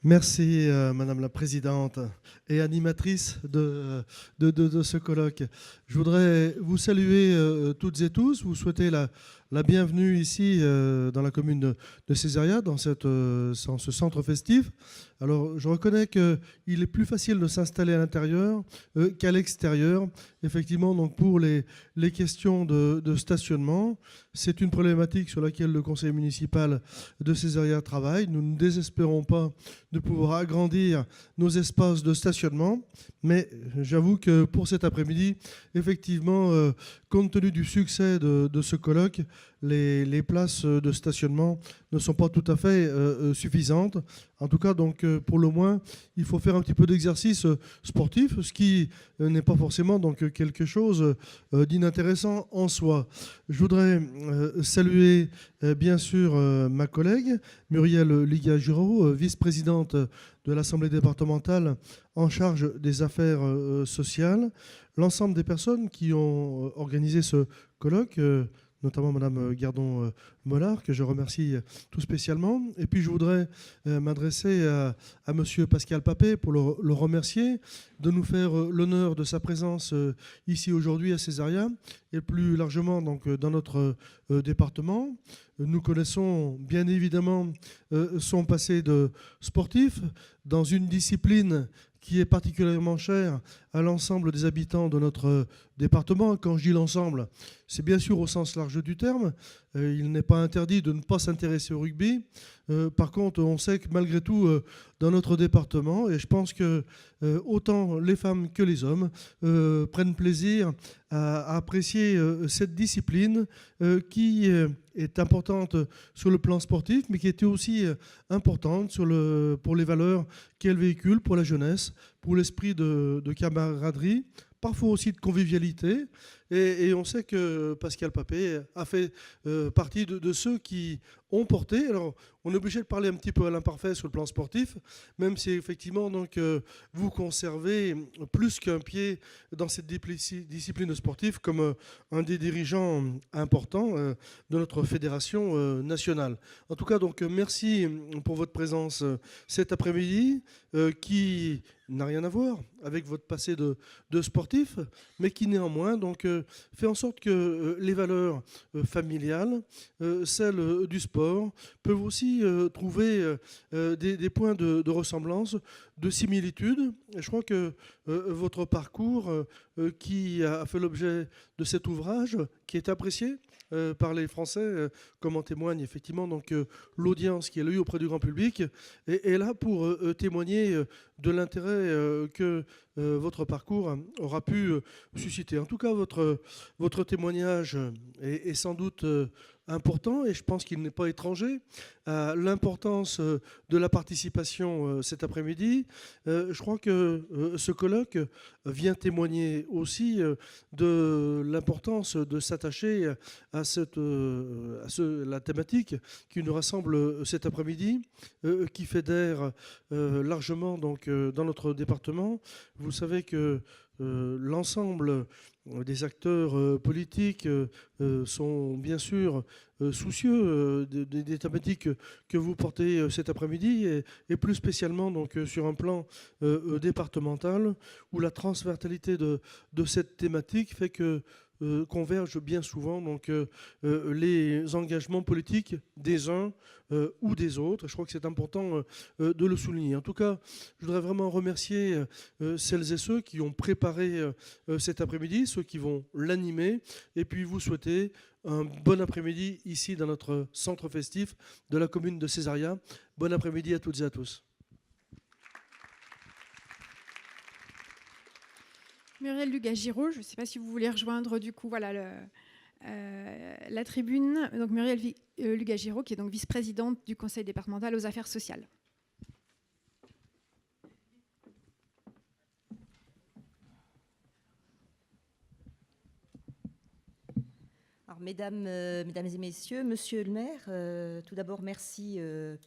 Merci, Madame la Présidente et animatrice de ce colloque. Je voudrais vous saluer toutes et tous, vous souhaiter la bienvenue ici dans la commune de Césaria, dans ce centre festif. Alors, je reconnais qu'il est plus facile de s'installer à l'intérieur qu'à l'extérieur. Effectivement, donc pour les questions de stationnement, c'est une problématique sur laquelle le conseil municipal de Césaria travaille. Nous ne désespérons pas de pouvoir agrandir nos espaces de stationnement. Mais j'avoue que pour cet après-midi, effectivement, compte tenu du succès de ce colloque, les places de stationnement ne sont pas tout à fait suffisantes. En tout cas, donc, pour le moins, il faut faire un petit peu d'exercice sportif, ce qui n'est pas forcément donc, quelque chose d'inintéressant en soi. Je voudrais saluer, bien sûr, ma collègue, Muriel Liga-Giraud, vice-présidente de l'Assemblée départementale en charge des affaires sociales, l'ensemble des personnes qui ont organisé ce colloque, notamment Madame Gardon-Mollard, que je remercie tout spécialement. Et puis je voudrais m'adresser à Monsieur Pascal Papé pour le remercier de nous faire l'honneur de sa présence ici aujourd'hui à Césaria et plus largement donc, dans notre département. Nous connaissons bien évidemment son passé de sportif dans une discipline qui est particulièrement chère à l'ensemble des habitants de notre département. Quand je dis l'ensemble, c'est bien sûr au sens large du terme. Il n'est pas interdit de ne pas s'intéresser au rugby. Par contre, on sait que malgré tout, dans notre département, et je pense que autant les femmes que les hommes prennent plaisir à apprécier cette discipline qui est importante sur le plan sportif, mais qui était aussi importante pour les valeurs qu'elle véhicule pour la jeunesse, pour l'esprit de camaraderie, parfois aussi de convivialité. Et on sait que Pascal Papé a fait partie de ceux qui ont porté. Alors, on est obligé de parler un petit peu à l'imparfait sur le plan sportif, même si effectivement donc, vous conservez plus qu'un pied dans cette discipline sportive comme un des dirigeants importants de notre fédération nationale. En tout cas, donc, merci pour votre présence cet après-midi qui n'a rien à voir avec votre passé de sportif, mais qui néanmoins donc, fait en sorte que les valeurs familiales, celles du sport, peuvent aussi trouver des points de ressemblance, de similitude. Et je crois que votre parcours qui a fait l'objet de cet ouvrage, qui est apprécié par les Français, comme en témoigne effectivement donc, l'audience qui a eu auprès du grand public, est là pour témoigner de l'intérêt que votre parcours aura pu susciter. En tout cas, votre témoignage est sans doute important et je pense qu'il n'est pas étranger à l'importance de la participation cet après-midi. Je crois que ce colloque vient témoigner aussi de l'importance de s'attacher à la thématique qui nous rassemble cet après-midi, qui fédère largement donc, dans notre département. Vous savez que l'ensemble des acteurs politiques sont bien sûr soucieux des thématiques que vous portez cet après-midi et plus spécialement donc, sur un plan départemental où la transversalité de cette thématique fait que convergent bien souvent donc, les engagements politiques des uns ou des autres. Je crois que c'est important de le souligner. En tout cas, je voudrais vraiment remercier celles et ceux qui ont préparé cet après-midi, ceux qui vont l'animer, et puis vous souhaiter un bon après-midi ici dans notre centre festif de la commune de Césaria. Bon après-midi à toutes et à tous. Muriel Liga-Giraud, je ne sais pas si vous voulez rejoindre du coup voilà, la tribune. Donc Muriel Liga-Giraud, qui est donc vice-présidente du Conseil départemental aux affaires sociales. Alors, mesdames et messieurs, monsieur le maire, tout d'abord merci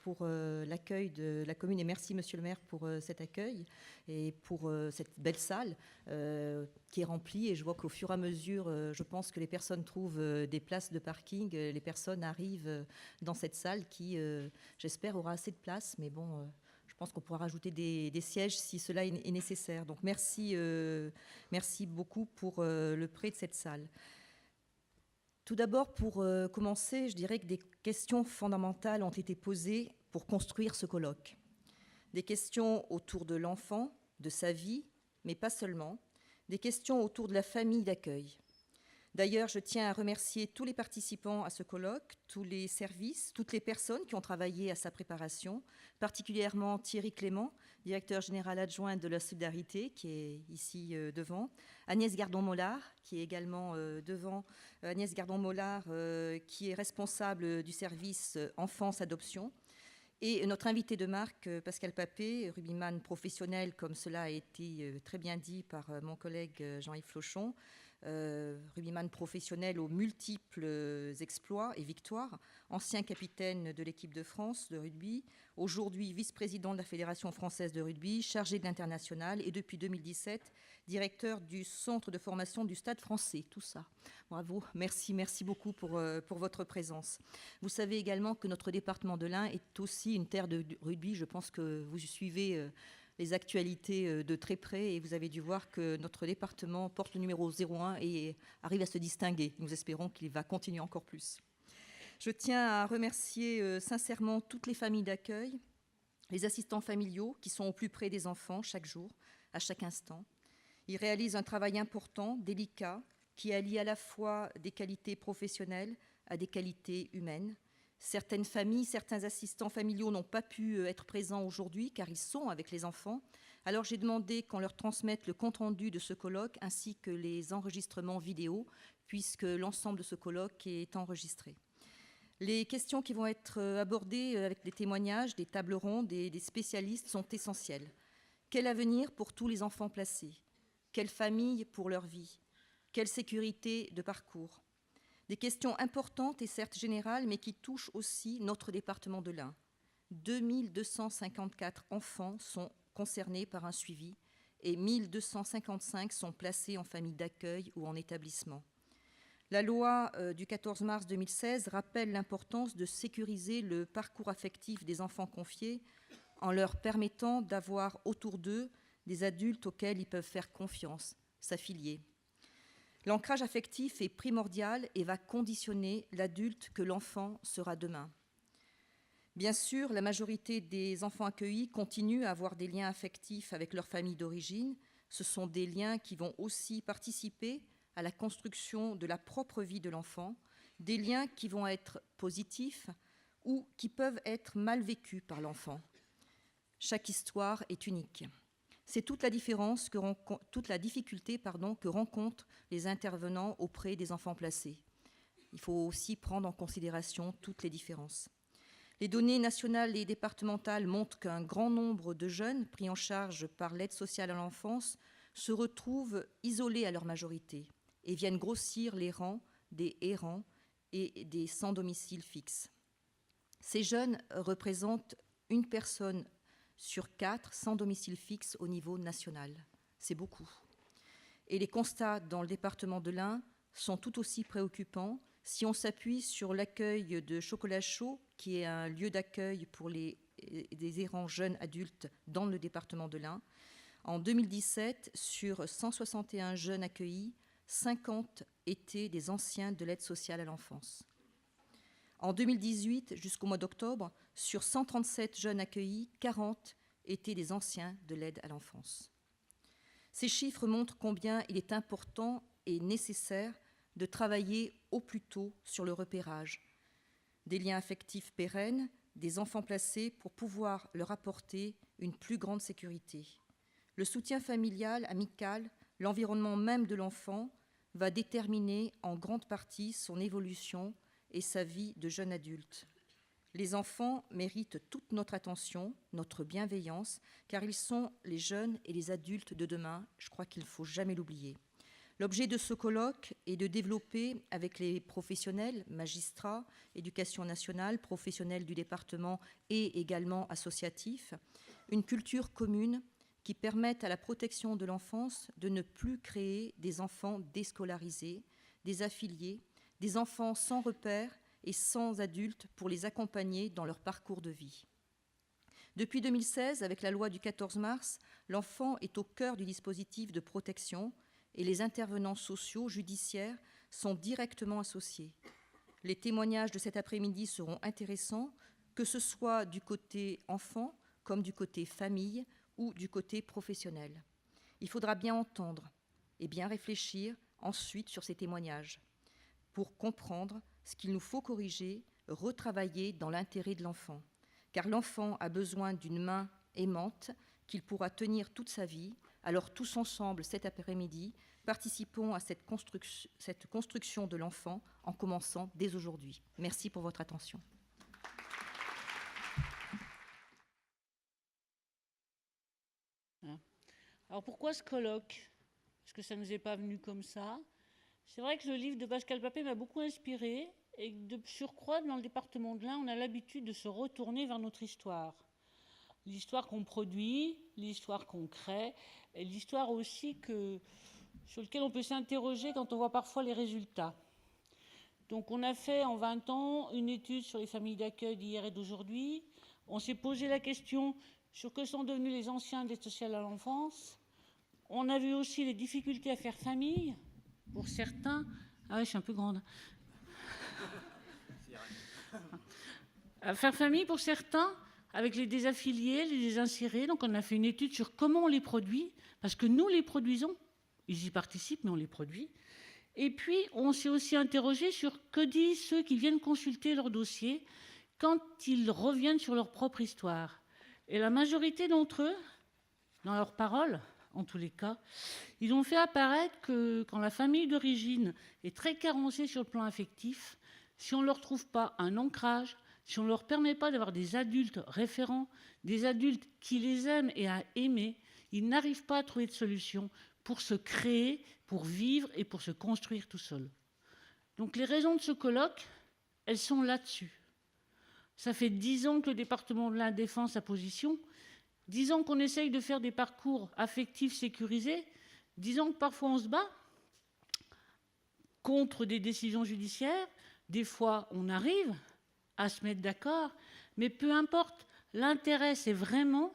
pour l'accueil de la commune et merci monsieur le maire pour cet accueil et pour cette belle salle qui est remplie. Et je vois qu'au fur et à mesure, je pense que les personnes trouvent des places de parking, les personnes arrivent dans cette salle qui, j'espère, aura assez de place. Mais bon, je pense qu'on pourra rajouter des sièges si cela est nécessaire. Donc merci beaucoup pour le prêt de cette salle. Tout d'abord, pour commencer, je dirais que des questions fondamentales ont été posées pour construire ce colloque. Des questions autour de l'enfant, de sa vie, mais pas seulement. Des questions autour de la famille d'accueil. D'ailleurs, je tiens à remercier tous les participants à ce colloque, tous les services, toutes les personnes qui ont travaillé à sa préparation, particulièrement Thierry Clément, directeur général adjoint de la Solidarité, qui est ici devant, Agnès Gardon-Mollard, qui est également devant, Agnès Gardon-Mollard, qui est responsable du service Enfance Adoption, et notre invité de marque, Pascal Papé, rugbyman professionnel, comme cela a été très bien dit par mon collègue Jean-Yves Flochon, rugbyman professionnel aux multiples exploits et victoires, ancien capitaine de l'équipe de France de rugby, aujourd'hui vice-président de la Fédération française de rugby, chargé de l'international et depuis 2017, directeur du centre de formation du Stade français. Tout ça. Bravo, merci beaucoup pour votre présence. Vous savez également que notre département de l'Ain est aussi une terre de rugby. Je pense que vous suivez les actualités de très près et vous avez dû voir que notre département porte le numéro 01 et arrive à se distinguer. Nous espérons qu'il va continuer encore plus. Je tiens à remercier sincèrement toutes les familles d'accueil, les assistants familiaux qui sont au plus près des enfants chaque jour, à chaque instant. Ils réalisent un travail important, délicat, qui allie à la fois des qualités professionnelles à des qualités humaines. Certaines familles, certains assistants familiaux n'ont pas pu être présents aujourd'hui car ils sont avec les enfants. Alors j'ai demandé qu'on leur transmette le compte-rendu de ce colloque ainsi que les enregistrements vidéo puisque l'ensemble de ce colloque est enregistré. Les questions qui vont être abordées avec des témoignages, des tables rondes et des spécialistes sont essentielles. Quel avenir pour tous les enfants placés? Quelle famille pour leur vie? Quelle sécurité de parcours? Des questions importantes et certes générales, mais qui touchent aussi notre département de l'Ain. 2254 enfants sont concernés par un suivi et 1255 sont placés en famille d'accueil ou en établissement. La loi du 14 mars 2016 rappelle l'importance de sécuriser le parcours affectif des enfants confiés en leur permettant d'avoir autour d'eux des adultes auxquels ils peuvent faire confiance, s'affilier. L'ancrage affectif est primordial et va conditionner l'adulte que l'enfant sera demain. Bien sûr, la majorité des enfants accueillis continuent à avoir des liens affectifs avec leur famille d'origine. Ce sont des liens qui vont aussi participer à la construction de la propre vie de l'enfant, des liens qui vont être positifs ou qui peuvent être mal vécus par l'enfant. Chaque histoire est unique. C'est toute la difficulté que rencontrent les intervenants auprès des enfants placés. Il faut aussi prendre en considération toutes les différences. Les données nationales et départementales montrent qu'un grand nombre de jeunes pris en charge par l'aide sociale à l'enfance se retrouvent isolés à leur majorité et viennent grossir les rangs des errants et des sans domicile fixe. Ces jeunes représentent une personne sur 4 sans domicile fixe au niveau national. C'est beaucoup. Et les constats dans le département de l'Ain sont tout aussi préoccupants si on s'appuie sur l'accueil de Chocolat Chaud, qui est un lieu d'accueil pour des errants jeunes adultes dans le département de l'Ain. En 2017, sur 161 jeunes accueillis, 50 étaient des anciens de l'aide sociale à l'enfance. En 2018, jusqu'au mois d'octobre, sur 137 jeunes accueillis, 40 étaient des anciens de l'aide à l'enfance. Ces chiffres montrent combien il est important et nécessaire de travailler au plus tôt sur le repérage, des liens affectifs pérennes, des enfants placés pour pouvoir leur apporter une plus grande sécurité. Le soutien familial, amical, l'environnement même de l'enfant va déterminer en grande partie son évolution et sa vie de jeune adulte. Les enfants méritent toute notre attention, notre bienveillance, car ils sont les jeunes et les adultes de demain. Je crois qu'il ne faut jamais l'oublier. L'objet de ce colloque est de développer avec les professionnels, magistrats, éducation nationale, professionnels du département et également associatifs, une culture commune qui permette à la protection de l'enfance de ne plus créer des enfants déscolarisés, désaffiliés, des enfants sans repères et sans adultes pour les accompagner dans leur parcours de vie. Depuis 2016, avec la loi du 14 mars, l'enfant est au cœur du dispositif de protection et les intervenants sociaux, judiciaires, sont directement associés. Les témoignages de cet après-midi seront intéressants, que ce soit du côté enfant, comme du côté famille ou du côté professionnel. Il faudra bien entendre et bien réfléchir ensuite sur ces témoignages pour comprendre ce qu'il nous faut corriger, retravailler dans l'intérêt de l'enfant. Car l'enfant a besoin d'une main aimante qu'il pourra tenir toute sa vie. Alors tous ensemble, cet après-midi, participons à cette construction de l'enfant en commençant dès aujourd'hui. Merci pour votre attention. Alors pourquoi ce colloque? Parce que ça ne nous est pas venu comme ça. C'est vrai que le livre de Pascal Papet m'a beaucoup inspiré et de surcroît, dans le département de l'Ain, on a l'habitude de se retourner vers notre histoire. L'histoire qu'on produit, l'histoire qu'on crée, et l'histoire aussi sur laquelle on peut s'interroger quand on voit parfois les résultats. Donc on a fait en 20 ans une étude sur les familles d'accueil d'hier et d'aujourd'hui. On s'est posé la question sur que sont devenus les anciens de l'aide sociale à l'enfance. On a vu aussi les difficultés à faire famille, pour certains. Ah ouais, je suis un peu grande. À faire famille pour certains, avec les désaffiliés, les désinsérés. Donc on a fait une étude sur comment on les produit, parce que nous les produisons. Ils y participent, mais on les produit. Et puis, on s'est aussi interrogé sur que disent ceux qui viennent consulter leur dossier quand ils reviennent sur leur propre histoire. Et la majorité d'entre eux, dans leurs paroles, en tous les cas, ils ont fait apparaître que quand la famille d'origine est très carencée sur le plan affectif, si on ne leur trouve pas un ancrage, si on ne leur permet pas d'avoir des adultes référents, des adultes qui les aiment et à aimer, ils n'arrivent pas à trouver de solution pour se créer, pour vivre et pour se construire tout seul. Donc les raisons de ce colloque, elles sont là-dessus. Ça fait 10 ans que le département de l'Ain défend sa position, 10 ans qu'on essaye de faire des parcours affectifs sécurisés, 10 ans que parfois on se bat contre des décisions judiciaires, des fois on arrive à se mettre d'accord, mais peu importe, l'intérêt c'est vraiment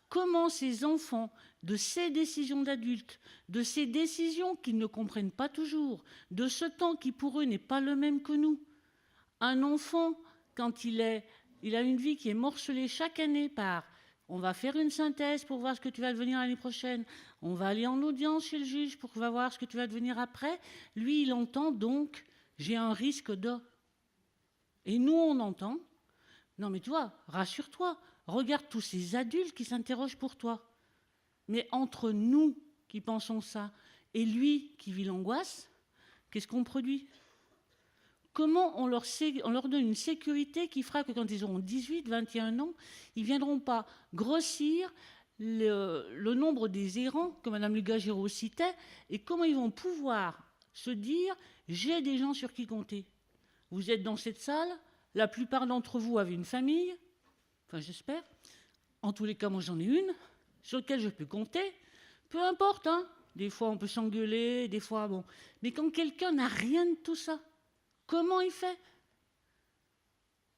comment ces enfants, de ces décisions d'adultes, de ces décisions qu'ils ne comprennent pas toujours, de ce temps qui pour eux n'est pas le même que nous. Un enfant, quand il a une vie qui est morcelée chaque année par on va faire une synthèse pour voir ce que tu vas devenir l'année prochaine, on va aller en audience chez le juge pour voir ce que tu vas devenir après, lui il entend donc j'ai un risque de. Et nous on entend non mais tu vois, rassure-toi, regarde tous ces adultes qui s'interrogent pour toi. Mais entre nous qui pensons ça et lui qui vit l'angoisse, qu'est-ce qu'on produit? Comment on leur donne une sécurité qui fera que quand ils auront 18, 21 ans, ils ne viendront pas grossir le nombre des errants que Mme Lugagiro citait, et comment ils vont pouvoir se dire « j'ai des gens sur qui compter ». Vous êtes dans cette salle, la plupart d'entre vous avez une famille, enfin j'espère, en tous les cas moi j'en ai une, sur laquelle je peux compter, peu importe, hein. Des fois on peut s'engueuler, des fois bon. Mais quand quelqu'un n'a rien de tout ça, comment il fait?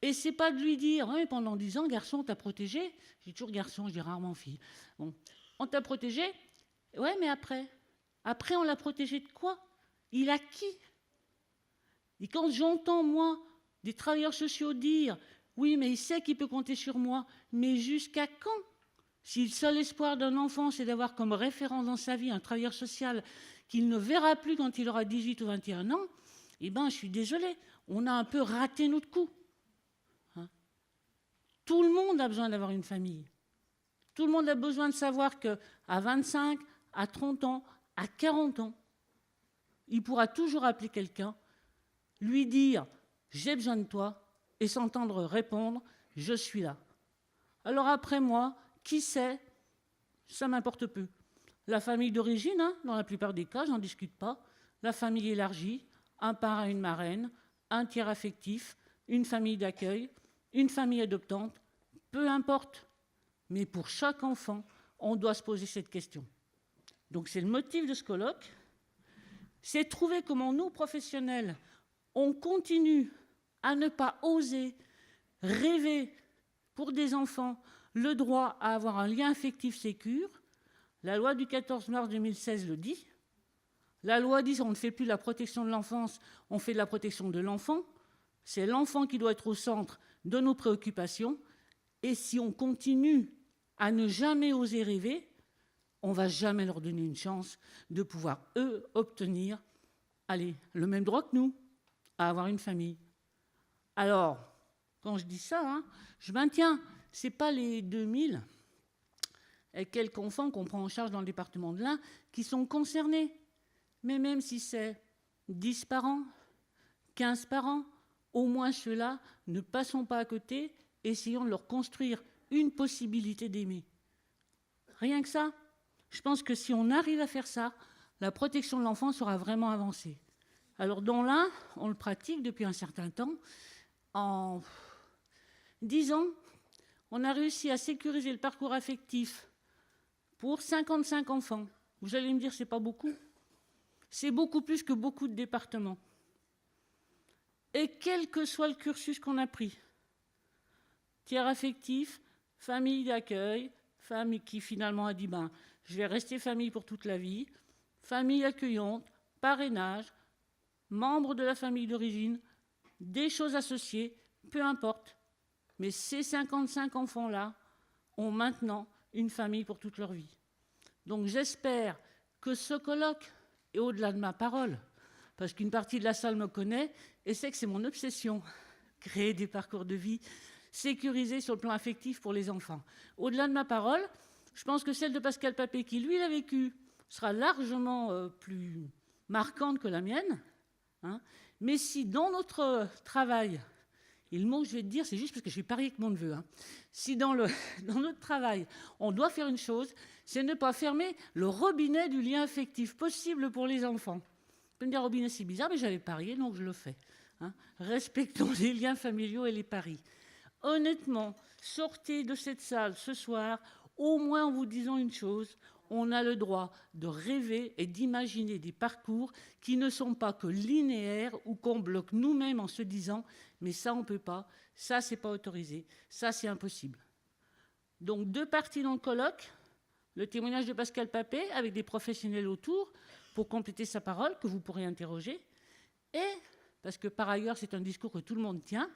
Et c'est pas de lui dire, oui, pendant 10 ans, garçon, on t'a protégé. Je dis toujours garçon, je dis rarement fille. Bon, on t'a protégé. Ouais, mais après on l'a protégé de quoi? Il a qui? Et quand j'entends, moi, des travailleurs sociaux dire, oui, mais il sait qu'il peut compter sur moi, mais jusqu'à quand? Si le seul espoir d'un enfant, c'est d'avoir comme référence dans sa vie un travailleur social qu'il ne verra plus quand il aura 18 ou 21 ans, eh bien, je suis désolée, on a un peu raté notre coup. Hein? Tout le monde a besoin d'avoir une famille. Tout le monde a besoin de savoir qu'à 25, à 30 ans, à 40 ans, il pourra toujours appeler quelqu'un, lui dire « j'ai besoin de toi » et s'entendre répondre « je suis là ». Alors après moi, qui sait, ça m'importe peu. La famille d'origine, hein, dans la plupart des cas, j'en discute pas. La famille élargie, un parrain, une marraine, un tiers affectif, une famille d'accueil, une famille adoptante, peu importe. Mais pour chaque enfant, on doit se poser cette question. Donc c'est le motif de ce colloque, c'est trouver comment nous, professionnels, on continue à ne pas oser rêver pour des enfants le droit à avoir un lien affectif sécure. La loi du 14 mars 2016 le dit. La loi dit qu'on ne fait plus la protection de l'enfance, on fait de la protection de l'enfant. C'est l'enfant qui doit être au centre de nos préoccupations. Et si on continue à ne jamais oser rêver, on ne va jamais leur donner une chance de pouvoir, eux, obtenir le même droit que nous, à avoir une famille. Alors, quand je dis ça, je maintiens, ce n'est pas les 2000 et quelques enfants qu'on prend en charge dans le département de l'Ain qui sont concernés. Mais même si c'est 10 par an, 15 par an, au moins ceux-là, ne passons pas à côté, essayons de leur construire une possibilité d'aimer. Rien que ça, je pense que si on arrive à faire ça, la protection de l'enfant sera vraiment avancée. Alors dans l'Ain, on le pratique depuis un certain temps. En 10 ans, on a réussi à sécuriser le parcours affectif pour 55 enfants. Vous allez me dire, c'est pas beaucoup. C'est beaucoup plus que beaucoup de départements. Et quel que soit le cursus qu'on a pris, tiers affectif, famille d'accueil, famille qui finalement a dit je vais rester famille pour toute la vie, famille accueillante, parrainage, membre de la famille d'origine, des choses associées, peu importe. Mais ces 55 enfants-là ont maintenant une famille pour toute leur vie. Donc j'espère que ce colloque est au-delà de ma parole, parce qu'une partie de la salle me connaît et sait que c'est mon obsession, créer des parcours de vie sécurisés sur le plan affectif pour les enfants. Au-delà de ma parole, je pense que celle de Pascal Papé, qui lui l'a vécu, sera largement plus marquante que la mienne. Mais si dans notre travail, et le mot que je vais te dire, c'est juste parce que je vais parier avec mon neveu, si dans notre travail, on doit faire une chose, c'est ne pas fermer le robinet du lien affectif possible pour les enfants. Vous pouvez me dire, robinet, c'est bizarre, mais j'avais parié, donc je le fais. Respectons les liens familiaux et les paris. Honnêtement, sortez de cette salle ce soir, au moins en vous disant une chose, on a le droit de rêver et d'imaginer des parcours qui ne sont pas que linéaires ou qu'on bloque nous-mêmes en se disant « mais ça, on ne peut pas, ça, c'est pas autorisé, ça, c'est impossible ». Donc, 2 parties dans le colloque, le témoignage de Pascal Papé avec des professionnels autour pour compléter sa parole, que vous pourrez interroger, et, parce que par ailleurs, c'est un discours que tout le monde tient,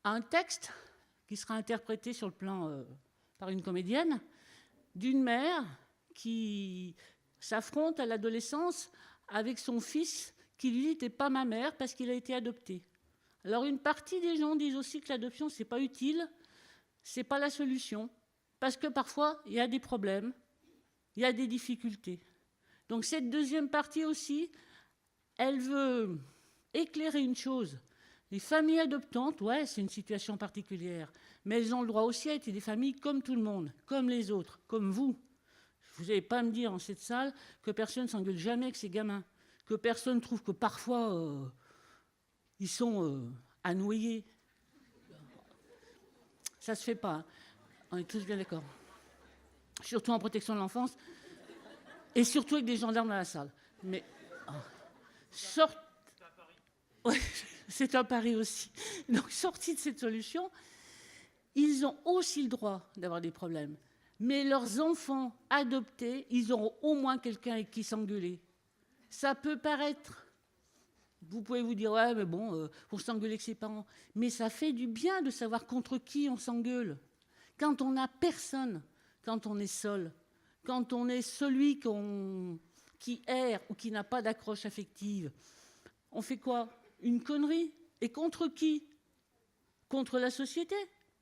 un texte qui sera interprété sur le plan par une comédienne, d'une mère qui s'affronte à l'adolescence avec son fils qui lui dit « t'es pas ma mère » parce qu'il a été adopté. Alors une partie des gens disent aussi que l'adoption, c'est pas utile, c'est pas la solution, parce que parfois, il y a des problèmes, il y a des difficultés. Donc cette deuxième partie aussi, elle veut éclairer une chose. Les familles adoptantes, ouais, c'est une situation particulière, mais elles ont le droit aussi à être des familles comme tout le monde, comme les autres, comme vous. Vous n'allez pas me dire en cette salle que personne ne s'engueule jamais avec ses gamins, que personne trouve que parfois ils sont à noyer. Ça ne se fait pas. On est tous bien d'accord. Surtout en protection de l'enfance et surtout avec des gendarmes dans la salle. Mais ouais, c'est un pari aussi. Donc, sortis de cette solution, ils ont aussi le droit d'avoir des problèmes. Mais leurs enfants adoptés, ils auront au moins quelqu'un avec qui s'engueuler. Ça peut paraître... Vous pouvez vous dire, ouais, mais bon, pour s'engueuler avec ses parents. Mais ça fait du bien de savoir contre qui on s'engueule. Quand on n'a personne, quand on est seul, quand on est celui qui erre ou qui n'a pas d'accroche affective, on fait quoi? Une connerie. Et contre qui? Contre la société,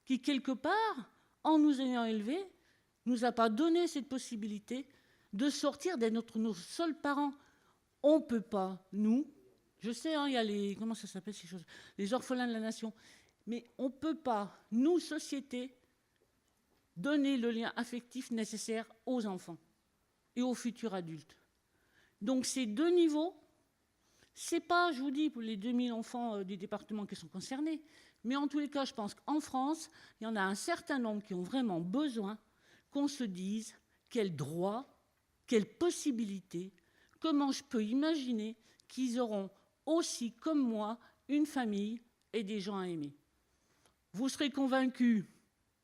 qui, quelque part, en nous ayant élevés, nous a pas donné cette possibilité de sortir d'être nos seuls parents. On ne peut pas, nous, je sais, il y a les... Comment ça s'appelle ces choses? Les orphelins de la nation. Mais on ne peut pas, nous, société, donner le lien affectif nécessaire aux enfants et aux futurs adultes. Donc ces 2 niveaux, c'est pas, je vous dis, pour les 2000 enfants du département qui sont concernés, mais en tous les cas, je pense qu'en France, il y en a un certain nombre qui ont vraiment besoin qu'on se dise quels droits, quelles possibilités, comment je peux imaginer qu'ils auront aussi, comme moi, une famille et des gens à aimer. Vous serez convaincus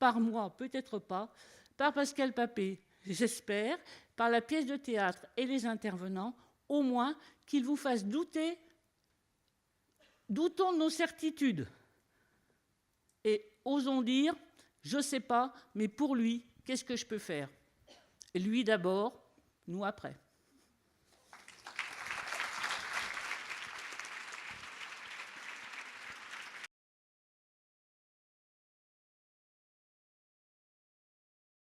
par moi, peut-être pas, par Pascal Papé, j'espère, par la pièce de théâtre et les intervenants, au moins qu'ils vous fassent douter. Doutons de nos certitudes et osons dire, je ne sais pas, mais pour lui, qu'est-ce que je peux faire? Et lui d'abord, nous après.